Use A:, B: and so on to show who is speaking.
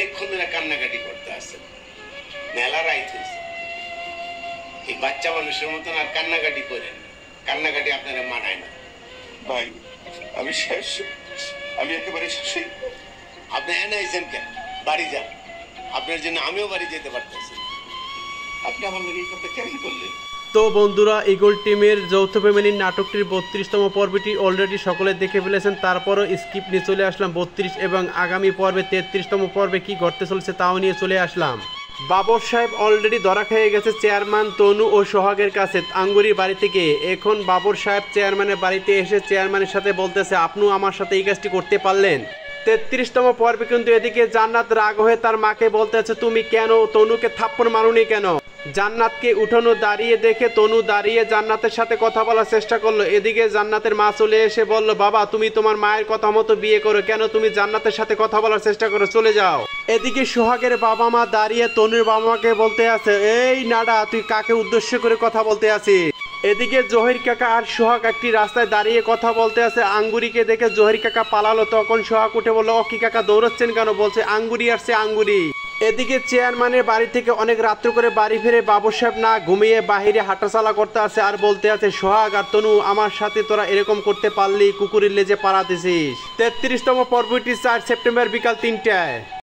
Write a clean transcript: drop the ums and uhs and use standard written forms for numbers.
A: অনেকক্ষণ ধরে কান্নাকাটি করতে আসছেন, মেলা রাইত হয়েছে। এই বাচ্চা মানুষের মতন আর কান্নাকাটি করেন না, কান্নাকাটি আপনারা মানায় না।
B: ভাই আমি শেষ, আমি একেবারে শেষ।
A: আপনি এনে আইছেন কেন? বাড়ি যান, আপনার জন্য আমিও বাড়ি যেতে পারতেছি।
B: আপনি আমার লোক এই কথা কেন করলেন?
C: তো বন্ধুরা, ইগল টিমের যৌথ ফ্যামিলির নাটকটির 32তম পর্বটি অলরেডি সকলে দেখে ফেলেছেন। তারপরও স্কিপ নিয়ে চলে আসলাম 32 এবং আগামী পর্বে 33তম পর্বে কি ঘটতে চলছে তাও নিয়ে চলে আসলাম। বাবর সাহেব অলরেডি ধরা খেয়ে গেছে চেয়ারম্যান তনু ও সোহাগের কাছে আঙ্গুরির বাড়ি থেকে। এখন বাবর সাহেব চেয়ারম্যানের বাড়িতে এসে চেয়ারম্যানের সাথে বলতেছে, আপনিও আমার সাথে এই কাজটি করতে পারলেন। 33তম পর্বে কিন্তু এদিকে জান্নাত রাগ হয়ে তার মাকে বলতেছে, তুমি কেন তনুকে থাপ্পড় মারুনি কেন? জান্নাতকে উঠানো দাঁড়িয়ে দেখে তনু দাঁড়িয়ে জান্নাতের সাথে কথা বলার চেষ্টা করলো। এদিকে জান্নাতের মা চলে এসে বলল, বাবা তুমি তোমার মায়ের কথা মতো বিয়ে করো, কেন তুমি জান্নাতের সাথে কথা বলার চেষ্টা করো, চলে যাও। এদিকে সোহাগের বাবা মা দাঁড়িয়ে তনুর বাবা মাকে বলতে আছে, এই নাডা তুই কাকে উদ্দেশ্য করে কথা বলতে আছিস? এদিকে জহির কাকা আর সোহাগ একটি রাস্তায় দাঁড়িয়ে কথা বলতে আছে। আঙ্গুরিকে দেখে জহির কাকা পালালো। তখন সোহাগ উঠে বলল, ও কি কাকা দৌড়াচ্ছেন কেন? বলছে আঙ্গুরি আসছে আঙ্গুরি। এদিকে চেয়ারম্যানের বাড়ি থেকে অনেক রাত্র করে বাড়ি ফিরে বাবর সাহেব না ঘুমিয়ে বাহিরে হাঁটাচলা করতে আছে আর বলতে আছে, সোহাগ আর তনু আমার সাথে তোরা এরকম করতে পারলি, কুকুরের লেজে পাড়া দিছিস। 33তম পর্বটি 4 সেপ্টেম্বর বিকাল 3টায়।